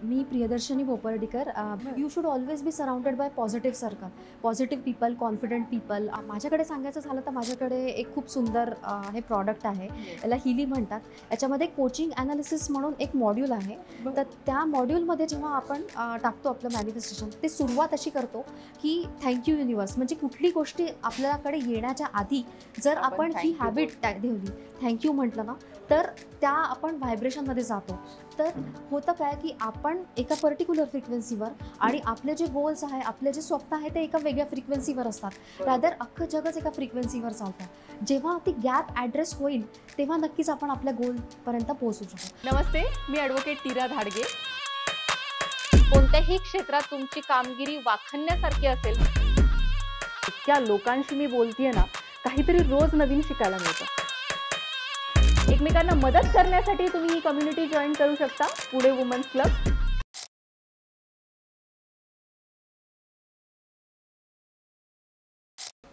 Me Priyadarshani Bopardikar. You should always be surrounded by positive circle, positive people, confident people. माझ्याकडे सांगायचं झालं तर माझ्याकडे एक खूप सुंदर हे प्रॉडक्ट आहे, याला हिली म्हणतात. याच्यामध्ये कोचिंग ॲनालिसिस म्हणून एक मॉड्यूल आहे. तर त्या मॉड्यूलमध्ये जेव्हा आपण टाकतो आपलं मॅनिफेस्टेशन, ते सुरुवात अशी करतो की थँक्यू युनिवर्स. म्हणजे कुठली गोष्टी आपल्याकडे येण्याच्या आधी जर आपण ही हॅबिट ठेवली, थँक्यू म्हटलं ना, तर त्या आपण व्हायब्रेशनमध्ये जातो. तर होतं काय की आपण एका पर्टिक्युलर फ्रिक्वेन्सीवर आणि आपले जे गोल्स आहे, आपले जे स्वप्न आहे ते एका वेगळ्या फ्रिक्वेन्सीवर असतात. रादर अख्खं जगच एका फ्रिक्वेन्सीवर चालतं. जेव्हा ती गॅप ॲड्रेस होईल तेव्हा नक्कीच आपण आपल्या गोलपर्यंत पोहोचू शकतो. नमस्ते, मी ॲडव्होकेट नीरा धाडगे. कोणत्याही क्षेत्रात तुमची कामगिरी वाखाणण्यासारखी असेल, इतक्या लोकांशी मी बोलतेय ना, काहीतरी रोज नवीन शिकायला मिळतं. एकमेकांना मदत करण्यासाठी तुम्ही ही कम्युनिटी जॉईन करू शकता, पुणे वुमन्स क्लब.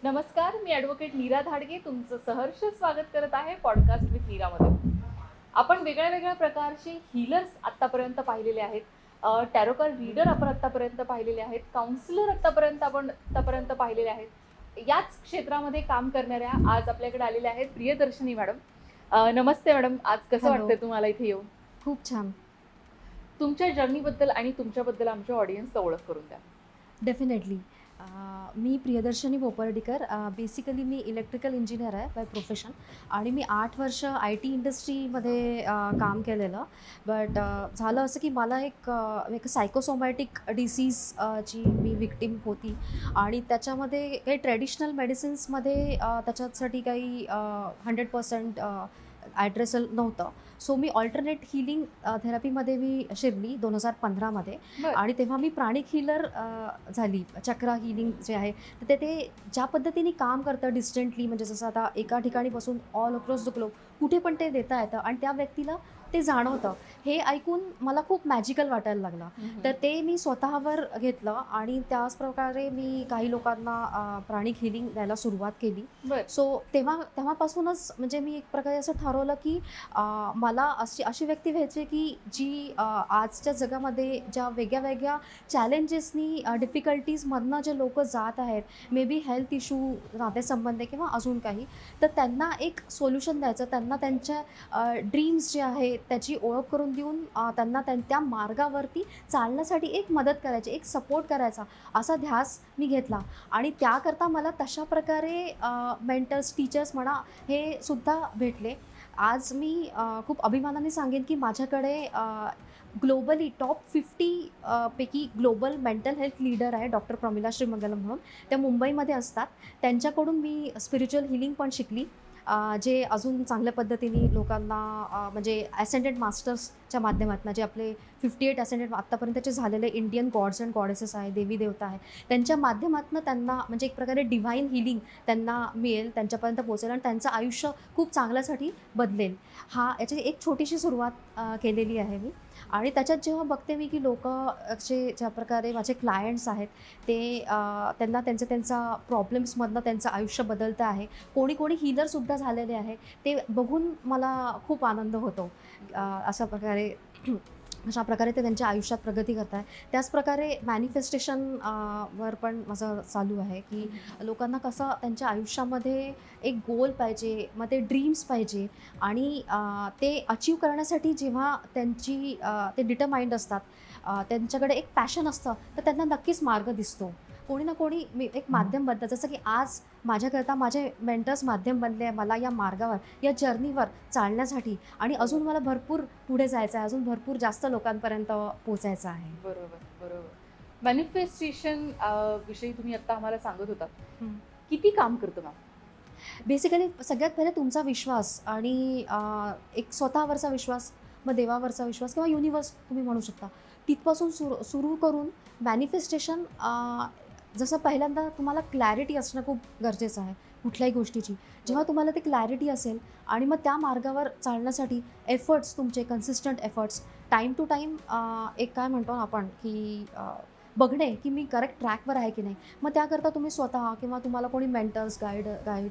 नमस्कार, मी ॲडव्होकेट नीरा धाडगे तुमचं सहर्ष स्वागत करत आहे पॉडकास्ट विथ नीरामध्ये. आपण वेगळ्या वेगळ्या प्रकारचे हीलर्स आत्तापर्यंत पाहिलेले आहेत, टॅरो कार्ड रीडर आपण आत्तापर्यंत पाहिलेले आहेत, काउन्सिलर आत्तापर्यंत पाहिलेले आहेत. याच क्षेत्रामध्ये काम करणाऱ्या आज आपल्याकडे आलेल्या आहेत प्रियदर्शनी मॅडम. नमस्ते मॅडम, आज कसं वाटतंय तुम्हाला इथे येऊन? खूप छान. तुमच्या जर्नीबद्दल आणि तुमच्याबद्दल आमच्या ऑडियन्सला ओळख करून द्या. डेफिनेटली. मी प्रियदर्शनी बोपर्डीकर. बेसिकली मी इलेक्ट्रिकल इंजिनियर आहे बाय प्रोफेशन आणि मी 8 वर्ष IT इंडस्ट्रीमध्ये काम केलेलं. बट झालं असं की मला एक सायकोसोमॅटिक डिसीजची मी विक्टीम होती आणि त्याच्यामध्ये काही ट्रेडिशनल मेडिसिन्समध्ये त्याच्यासाठी काही 100% ॲड्रेसल नव्हतं. सो मी ऑल्टरनेट हिलिंग थेरपीमध्ये मी शिरली 2015मध्ये आणि तेव्हा मी प्राणिक हिलर झाली. चक्रा हिलिंग जे आहे तर ते ज्या पद्धतीने काम करतं डिस्टंटली, म्हणजे जसं आता एका ठिकाणी बसून ऑल अक्रॉस द ग्लोब कुठे पण ते देता येतं आणि त्या व्यक्तीला ते जाणवतं. हे ऐकून मला खूप मॅजिकल वाटायला लागलं. तर ते मी स्वतःवर घेतलं आणि त्याच प्रकारे मी काही लोकांना प्राणिक हिलिंग द्यायला सुरुवात केली. सो तेव्हापासूनच म्हणजे मी एक प्रकारे असं ठरवलं की मला अशी व्यक्ती व्हायची की जी आजच्या जगामध्ये ज्या वेगळ्या वेगळ्या चॅलेंजेसनी डिफिकल्टीजमधनं जे लोक जात आहेत, मे बी हेल्थ इश्यू, नातेसंबंध किंवा अजून काही, तर त्यांना एक सोल्युशन द्यायचं, त्यांना त्यांच्या ड्रीम्स जे आहेत त्याची ओळख करून देऊन त्यांना त्या मार्गावरती चालण्यासाठी एक मदत करायची, एक सपोर्ट करायचा, असा ध्यास मी घेतला. आणि त्याकरता मला तशा प्रकारे मेंटर्स, टीचर्स म्हणा, हे सुद्धा भेटले. आज मी खूप अभिमानाने सांगेन की माझ्याकडे ग्लोबली टॉप 50 पैकी ग्लोबल मेंटल हेल्थ लीडर आहे डॉक्टर प्रमिला श्रीमंगलम म्हणून. त्या मुंबईमध्ये असतात. त्यांच्याकडून मी स्पिरिच्युअल हिलिंग पण शिकली, जे अजून चांगल्या पद्धतीने लोकांना म्हणजे ॲसेंडेंट मास्टर्सच्या माध्यमातून, जे आपले 58 ॲसेंडेंट आत्तापर्यंतचे झालेले इंडियन गॉड्स अँड गॉडेसेस आहे, देवी देवता आहे, त्यांच्या माध्यमातून त्यांना म्हणजे एक प्रकारे डिव्हाइन हिलिंग त्यांना मिळेल, त्यांच्यापर्यंत पोहोचेल आणि त्यांचं आयुष्य खूप चांगल्यासाठी बदलेल. याची एक छोटीशी सुरुवात केलेली आहे मी. आणि त्याच्यात जेव्हा बघते मी की लोक असे ज्या प्रकारे माझे क्लायंट्स आहेत ते त्यांना त्यांचा प्रॉब्लेम्समधनं त्यांचं आयुष्य बदलतं आहे, कोणी हीलरसुद्धा झालेले आहे, ते बघून मला खूप आनंद होतो. अशा प्रकारे ते त्यांच्या आयुष्यात प्रगती करत आहे. त्याचप्रकारे मॅनिफेस्टेशन वर पण माझं चालू आहे की लोकांना कसं त्यांच्या आयुष्यामध्ये एक गोल पाहिजे, मग ते ड्रीम्स पाहिजे आणि ते अचीव करण्यासाठी जेव्हा ते डिटरमाइंड असतात, त्यांच्याकडे एक पॅशन असतं, तर त्यांना नक्कीच मार्ग दिसतो. कोणी ना कोणी एक माध्यम बनतं. जसं की आज माझ्याकरता माझे मेंटर्स माध्यम बनले आहे मला या मार्गावर, या जर्नीवर चालण्यासाठी. आणि अजून मला भरपूर पुढे जायचं आहे, अजून भरपूर जास्त लोकांपर्यंत पोचायचं आहे. बरोबर. मॅनिफेस्टेशन विषयी तुम्ही आत्ता आम्हाला सांगत होता, किती काम करतं मॅम? बेसिकली सगळ्यात पहिले तुमचा विश्वास आणि एक स्वतःवरचा विश्वास, मग देवावरचा विश्वास किंवा युनिवर्स तुम्ही म्हणू शकता, तिथपासून सुरू करून मॅनिफेस्टेशन. जसं पहिल्यांदा तुम्हाला क्लॅरिटी असणं खूप गरजेचं आहे कुठल्याही गोष्टीची. जेव्हा तुम्हाला ती क्लॅरिटी असेल आणि मग त्या मार्गावर चालण्यासाठी एफर्ट्स, तुमचे consistent efforts, time to time, एक काय म्हणतो आपण की बघणे की मी करेक्ट ट्रॅकवर आहे की नाही. मग त्याकरता तुम्ही स्वतः किंवा तुम्हाला कोणी मेंटर्स, गाईड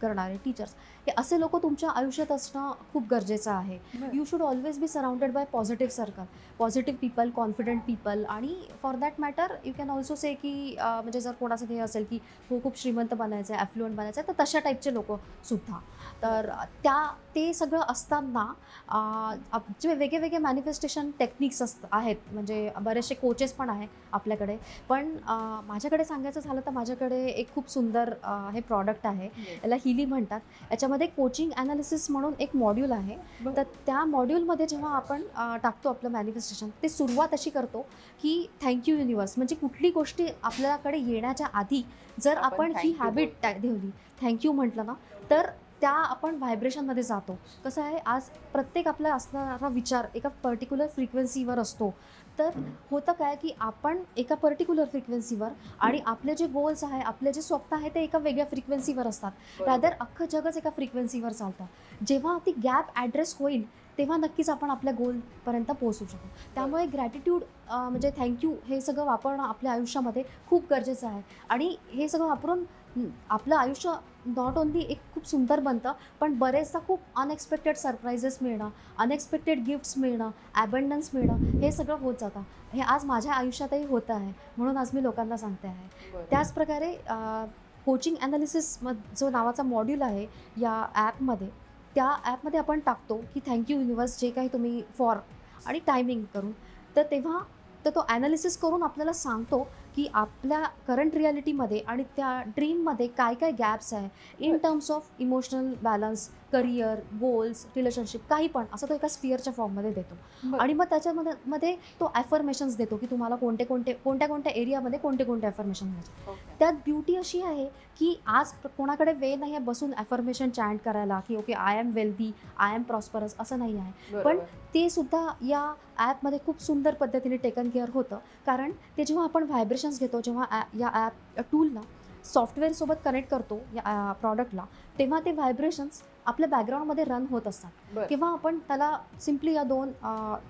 करणारे टीचर्स, हे असे लोक तुमच्या आयुष्यात असणं खूप गरजेचं आहे. बरं. You should always be surrounded by positive circle, positive people, confident people. आणि for that matter you can also say की म्हणजे जर कोणाचं हे असेल की हो खूप श्रीमंत बनायचं आहे, ॲफ्लुएंट बनायचं आहे, तर तशा टाईपचे लोकंसुद्धा. तर ते सगळं असताना जे वेगळे मॅनिफेस्टेशन टेक्निक्स आहेत, म्हणजे बरेचसे कोचेस पण आहे आपल्याकडे. पण माझ्याकडे सांगायचं झालं तर माझ्याकडे एक खूप सुंदर हे प्रॉडक्ट आहे, याला हिली म्हणतात. याच्यामध्ये कोचिंग ॲनालिसिस म्हणून एक मॉड्यूल आहे. बरं. तर त्या मॉड्यूलमध्ये जेव्हा आपण टाकतो आपलं मॅनिफेस्टेशन, ते सुरुवात अशी करतो की थँक्यू युनिवर्स. म्हणजे कुठली गोष्टी आपल्याकडे येण्याच्या आधी जर आपण आपण ही thank you हॅबिट बोलतो. ठेवली, थँक्यू म्हटलं ना, तर त्या आपण व्हायब्रेशनमध्ये जातो. कसं आहे, आज प्रत्येक आपला असणारा विचार एका पर्टिक्युलर फ्रिक्वेन्सीवर असतो. तर होतं काय की आपण एका पर्टिक्युलर फ्रिक्वेन्सीवर आणि आपले जे गोल्स आहे, आपले जे स्वप्न आहे, ते एका वेगळ्या फ्रिक्वेन्सीवर असतात. रादर अख्खं जगच एका फ्रिक्वेन्सीवर चालतं. जेव्हा ती गॅप ॲड्रेस होईल तेव्हा नक्कीच आपण आपल्या गोलपर्यंत पोहोचू शकतो. त्यामुळे ग्रॅटिट्यूड म्हणजे थँक्यू हे सगळं वापरणं आपल्या आयुष्यामध्ये खूप गरजेचं आहे. आणि हे सगळं वापरून आपलं आयुष्य नॉट ओन्ली एक खूप सुंदर बनतं, पण बरेचदा खूप अनएक्सपेक्टेड सरप्राईजेस मिळणं, अनएक्सपेक्टेड गिफ्ट्स मिळणं, ॲबंडन्स मिळणं, हे सगळं होत जातं. हे आज माझ्या आयुष्यातही होतं आहे, म्हणून आज मी लोकांना सांगते आहे. बरं. त्याचप्रकारे कोचिंग ॲनालिसिस जो नावाचा मॉड्यूल आहे या ॲपमध्ये, त्या ॲपमध्ये आपण टाकतो की थँक्यू युनिवर्स, जे काही तुम्ही फॉर आणि टायमिंग करून. तर तेव्हा तो ॲनालिसिस करून आपल्याला सांगतो की आपल्या करंट रिॲलिटीमध्ये आणि त्या ड्रीममध्ये काय काय गॅप्स आहे in terms of emotional balance, career, goals, relationship, काही पण असं तो एका स्फिअरच्या फॉर्ममध्ये देतो. बरं. आणि मग त्याच्यामध्ये तो ॲफर्मेशन्स देतो की तुम्हाला कोणत्या एरियामध्ये कोणते ॲफर्मेशन घ्यायचे. ओके. त्यात ब्युटी अशी आहे की आज कोणाकडे वेळ नाही आहे बसून ॲफर्मेशन चॅन्ट करायला की okay I am wealthy, I am prosperous, असं नाही आहे. पण बरोबर. ते सुद्धा या ॲपमध्ये खूप सुंदर पद्धतीने टेकन केअर होतं. कारण ते जेव्हा आपण व्हायब्रेशन्स घेतो, जेव्हा या ॲप टूलला सॉफ्टवेअरसोबत कनेक्ट करतो या प्रॉडक्टला, तेव्हा ते व्हायब्रेशन्स आपल्या बॅकग्राऊंडमध्ये रन होत असतात. बरं. किंवा आपण त्याला सिम्पली या दोन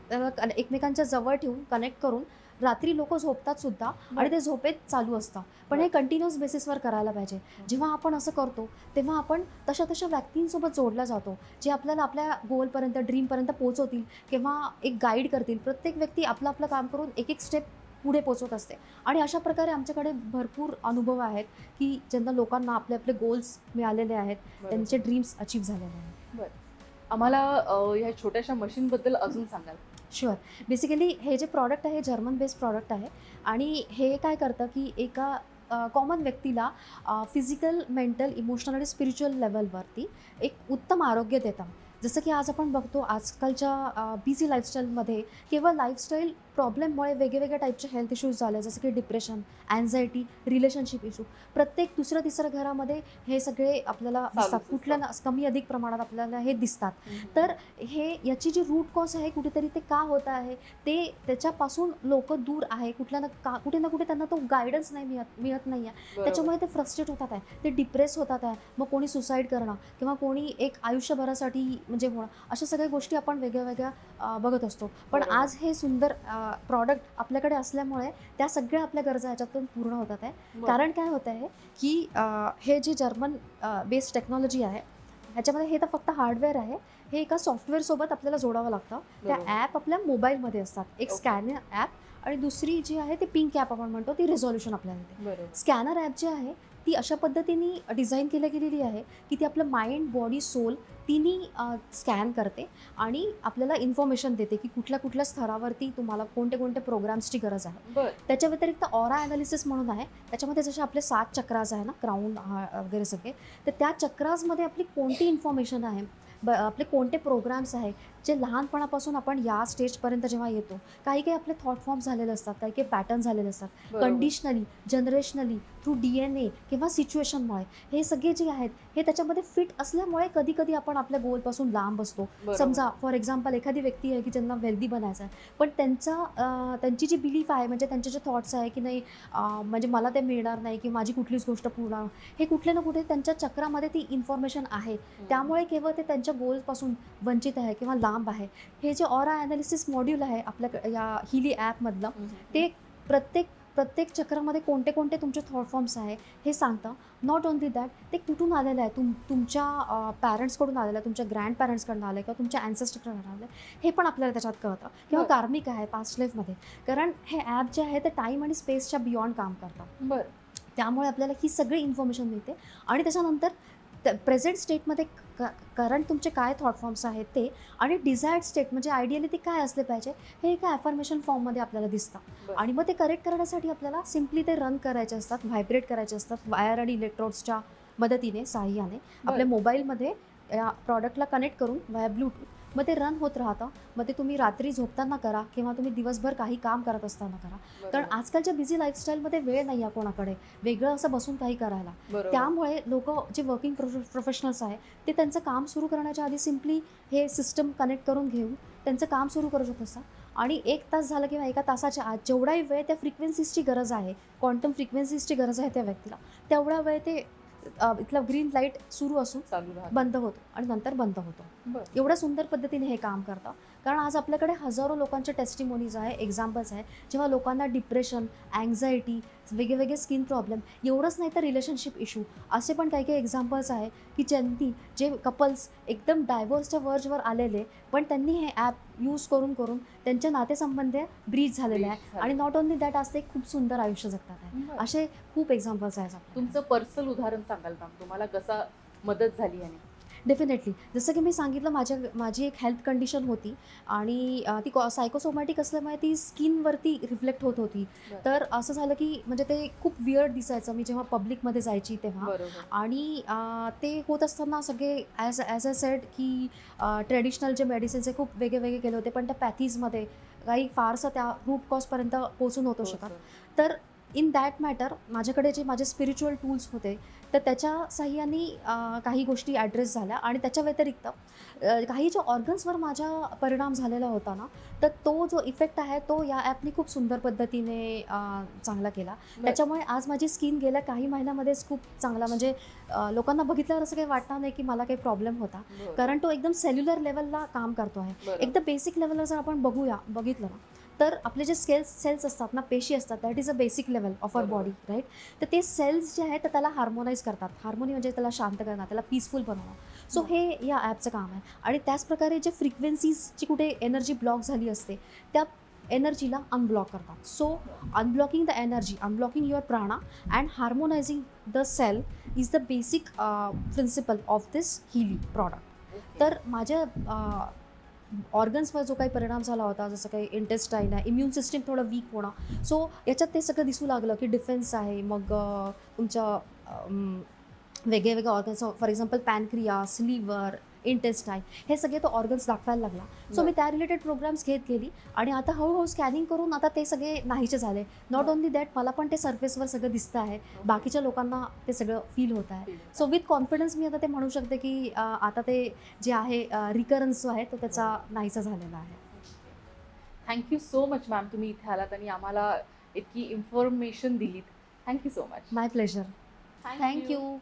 त्याला एकमेकांच्या जवळ ठेवून कनेक्ट करून रात्री लोक झोपतात सुद्धा आणि ते झोपेत चालू असतं. पण हे कंटिन्युअस बेसिसवर करायला पाहिजे. जेव्हा आपण असं करतो तेव्हा आपण तशा व्यक्तींसोबत जोडला जातो, जे आपल्याला आपल्या गोलपर्यंत, ड्रीमपर्यंत पोहोचवतील किंवा एक गाईड करतील. प्रत्येक व्यक्ती आपलं आपलं काम करून एक स्टेप पुढे पोचवत असते. आणि अशा प्रकारे आमच्याकडे भरपूर अनुभव आहेत की ज्यांना लोकांना आपले आपले गोल्स मिळालेले आहेत, बरोबर. त्यांचे ड्रीम्स अचीव झालेले आहेत. आम्हाला ह्या छोट्याशा मशीनबद्दल अजून सांगाल? शुअर. बेसिकली हे जे प्रॉडक्ट आहे जर्मन बेस्ड प्रॉडक्ट आहे. आणि हे काय करतं की एका कॉमन व्यक्तीला फिजिकल, मेंटल, इमोशनल आणि स्पिरिच्युअल लेवलवरती एक उत्तम आरोग्य देतं. जसं की आज आपण बघतो आजकालच्या बिझी लाईफस्टाईलमध्ये केवळ लाईफस्टाईल प्रॉब्लेममुळे वेगवेगळ्या टाईपचे हेल्थ इश्यूज झाले, जसं की डिप्रेशन, अँझायटी, रिलेशनशिप इश्यू. प्रत्येक दुसऱ्या तिसऱ्या घरामध्ये हे सगळे आपल्याला दिसतात. असतं. कुठल्या ना कमी अधिक प्रमाणात आपल्याला हे दिसतात. तर याची जी रूट कॉज आहे कुठेतरी ते का होत आहे, ते त्याच्यापासून लोक दूर आहे. कुठे ना कुठे त्यांना तो गायडन्स नाही मिळत नाही आहे. बरोबर. त्याच्यामुळे ते फ्रस्ट्रेट होतात आहे, ते डिप्रेस होतात आहे. मग कोणी सुसाईड करणं किंवा कोणी एक आयुष्यभरासाठी म्हणजे होणं, अशा सगळ्या गोष्टी आपण वेगळ्या बघत असतो. पण बरोबर. आज हे सुंदर प्रॉडक्ट आपल्याकडे असल्यामुळे त्या सगळ्या आपल्या गरजा ह्याच्यातून पूर्ण होतात आहे. बरं. कारण काय होतं आहे की हे जे जर्मन बेस्ड टेक्नॉलॉजी आहे, ह्याच्यामध्ये हे तर फक्त हार्डवेअर आहे. हे एका सॉफ्टवेअरसोबत आपल्याला जोडावं लागतं. त्या बरोबर. ॲप आपल्या मोबाईलमध्ये असतात. एक ओके. स्कॅनर ॲप आणि दुसरी जी आहे ती पिंक ॲप आपण म्हणतो, ती रिझॉल्युशन आपल्याला देते. बरोबर. स्कॅनर ॲप जी आहे ती अशा पद्धतीने डिझाईन गेलेली आहे की ती आपलं माइंड, बॉडी, सोल तिन्ही स्कॅन करते आणि आपल्याला इन्फॉर्मेशन देते की कुठल्या स्तरावरती तुम्हाला कोणते प्रोग्राम्सची गरज आहे. बरं. त्याच्या व्यतिरिक्त ऑरा ॲनालिसिस म्हणून आहे. त्याच्यामध्ये जसे आपले 7 चक्रास आहे ना, क्राऊन वगैरे सगळे, तर त्या चक्रासमध्ये आपली कोणती इन्फॉर्मेशन आहे, आपले कोणते प्रोग्राम्स आहे, जे लहानपणापासून आपण या स्टेजपर्यंत जेव्हा येतो, काही आपले थॉट फॉर्म झालेले असतात, काही पॅटर्न झालेले असतात. बरोबर. कंडिशनली, जनरेशनली, थ्रू DNA किंवा सिच्युएशनमुळे हे सगळे जे आहेत हे त्याच्यामध्ये फिट असल्यामुळे कधी आपण आपल्या गोलपासून लांब असतो. बरोबर. समजा फॉर एक्झाम्पल एखादी व्यक्ती आहे की ज्यांना वेल्दी बनायचं आहे, पण त्यांची जी बिलीफ आहे, म्हणजे त्यांचे जे थॉट्स आहे की नाही म्हणजे मला ते मिळणार नाही की माझी कुठलीच गोष्ट पूर्ण, हे कुठले ना कुठे त्यांच्या चक्रामध्ये ती इन्फॉर्मेशन आहे. त्यामुळे केवळ ते त्यांच्या गोल्सपासून वंचित आहे किंवा लांब आहे. हे जे ऑरा ॲनालिसिस मॉड्यूल आहे आपल्या या हिली ॲपमधलं, ते प्रत्येक प्रत्येक चक्रामध्ये कोणते कोणते तुमचे थॉट फॉर्म्स आहे हे सांगतं. नॉट ओनली दॅट, ते कुठून आलेलं आहे, तुमच्या पॅरेंट्सकडून आलेलं आहे, तुमच्या ग्रँड पॅरेंट्सकडून आलं आहे किंवा तुमच्या ॲन्सेस्टरकडून आलं आहे, हे पण आपल्याला त्याच्यात कळतं. किंवा बरं. कार्मिक आहे पास्ट लाईफमध्ये, कारण हे ॲप जे आहे ते टाईम आणि स्पेसच्या बियॉन्ड काम करतं. बरं. त्यामुळे आपल्याला ही सगळी इन्फॉर्मेशन मिळते. आणि त्याच्यानंतर प्रेझेंट स्टेटमध्ये करंट तुमचे काय थॉट फॉर्म्स आहेत ते, आणि डिझायर्ड स्टेट म्हणजे आयडियली ते काय असले पाहिजे हे एका ॲफर्मेशन फॉर्ममध्ये आपल्याला दिसतं. बरं. आणि मग ते करेक्ट करण्यासाठी आपल्याला सिम्पली ते रन करायचे असतात, व्हायब्रेट करायचे असतात वायर आणि इलेक्ट्रोड्सच्या मदतीने, साहाय्याने आपल्या मोबाईलमध्ये या प्रॉडक्टला कनेक्ट करून व्हाया ब्लूटूथ. मग ते रन होत राहतं. मग ते तुम्ही रात्री झोपताना करा किंवा तुम्ही दिवसभर काही काम करत असताना करा. कारण बरोबर. आजकालच्या बिझी लाईफस्टाईलमध्ये वेळ नाही आहे कोणाकडे वेगळं असं बसून काही करायला. बरोबर. त्यामुळे लोक जे वर्किंग प्रोफेशनल्स आहे ते त्यांचं काम सुरू करण्याच्या आधी सिम्पली हे सिस्टम कनेक्ट करून घेऊन त्यांचं काम सुरू करू शकत असतात. आणि 1 तास झालं किंवा 1 तासाच्या आत जेवढाही वेळ त्या फ्रिक्वेन्सीजची गरज आहे, क्वांटम फ्रिक्वेन्सीजची गरज आहे त्या व्यक्तीला, तेवढा वेळ ते इथला ग्रीन लाईट सुरू असून चालू राहतं. बंद होतो आणि नंतर बंद होतो. बरं. एवढ्या सुंदर पद्धतीने हे काम करतं. कारण आज आपल्याकडे हजारो लोकांचे टेस्टिमोनीज आहे, एक्झाम्पल्स आहे, जेव्हा लोकांना डिप्रेशन, अँझायटी, वेगवेगळे स्किन प्रॉब्लेम, एवढंच नाही तर रिलेशनशिप इश्यू, असे पण काही काही एक्झाम्पल्स आहे की ज्यांनी, जे कपल्स एकदम डायव्होर्सच्या वर्जवर आलेले, पण त्यांनी हे ॲप यूज करून करून त्यांचे नातेसंबंध ब्रीच झालेले आहे. आणि नॉट ओनली दॅट, आज ते खूप सुंदर आयुष्य जगतात आहे. बरं. असे खूप एक्झाम्पल्स आहेत आपल्याकडे. तुमचं पर्सनल उदाहरण सांगाल मॅम, तुम्हाला कसा मदत झाली याने? डेफिनेटली. जसं की मी सांगितलं, माझी एक हेल्थ कंडिशन होती आणि ती सायकोसोमॅटिक असल्यामुळे ती स्किनवरती रिफ्लेक्ट होत होती. बरं. तर असं झालं की म्हणजे ते खूप वियर्ड दिसायचं मी जेव्हा पब्लिकमध्ये जायची तेव्हा. बरोबर. आणि ते होत असताना सगळे ॲज अ सेड की ट्रेडिशनल जे मेडिसिन्स आहे खूप वेगळे केले होते, पण त्या पॅथीजमध्ये काही फारसं त्या रूट कॉजपर्यंत पोचू नव्हतं शकत. तर इन दॅट मॅटर माझ्याकडे जे माझे स्पिरिच्युअल टूल्स होते, तर त्याच्या साहाय्याने काही गोष्टी ॲड्रेस झाल्या. आणि त्याच्या व्यतिरिक्त काही ज्या ऑर्गन्सवर माझा परिणाम झालेला होता ना, तर तो जो इफेक्ट आहे तो या ॲपनी खूप सुंदर पद्धतीने चांगला केला. त्याच्यामुळे आज माझी स्किन गेल्या काही महिन्यामध्येच खूप चांगला, म्हणजे लोकांना बघितल्यावर असं काही वाटणार नाही की मला काही प्रॉब्लेम होता, बरं. कारण तो एकदम सेल्युलर लेवलला काम करतो आहे. बरं. एकदम बेसिक लेवलला जर आपण बघितलं ना, तर आपले जे सेल्स असतात ना, पेशी असतात, that is a basic level of our body, right. तर ते सेल्स जे आहेत तर त्याला हार्मोनाईज करतात. हार्मोनी म्हणजे त्याला शांत करणं, त्याला पीसफुल बनवणं. सो हे या ॲपचं काम आहे. आणि त्याचप्रकारे जे फ्रिक्वेन्सीजची कुठे एनर्जी ब्लॉक झाली असते, त्या एनर्जीला अनब्लॉक करतात. So unblocking the energy, unblocking your prana and harmonising the cell is the basic principle of this healing product. तर माझ्या ऑर्गन्सवर जो काही परिणाम झाला होता, जसं काही इंटेस्टाईन आहे, इम्युन सिस्टीम थोडं वीक होणं, सो याच्यात ते सगळं दिसू लागलं की डिफेन्स आहे, मग तुमच्या वेगवेगळ्या organs, for example pancreas, liver, intestine, हे सगळे तो ऑर्गन्स दाखवायला लागला. सो मी त्या रिलेटेड प्रोग्राम्स घेत गेली आणि आता हळूहळू स्कॅनिंग करून आता ते सगळे नाहीचे झाले. नॉट ओनली दॅट, मला पण ते सर्फेसवर सगळं दिसतं आहे, बाकीच्या लोकांना ते सगळं फील होत आहे. सो विथ कॉन्फिडन्स मी आता ते म्हणू शकते की आता ते जे आहे रिकरन्स जो आहे तो त्याचा नाहीसा झालेला आहे. थँक्यू सो मच मॅम, तुम्ही इथे आलात आणि आम्हाला इतकी इन्फॉर्मेशन दिलीत. Thank you so much. My pleasure. Thank you.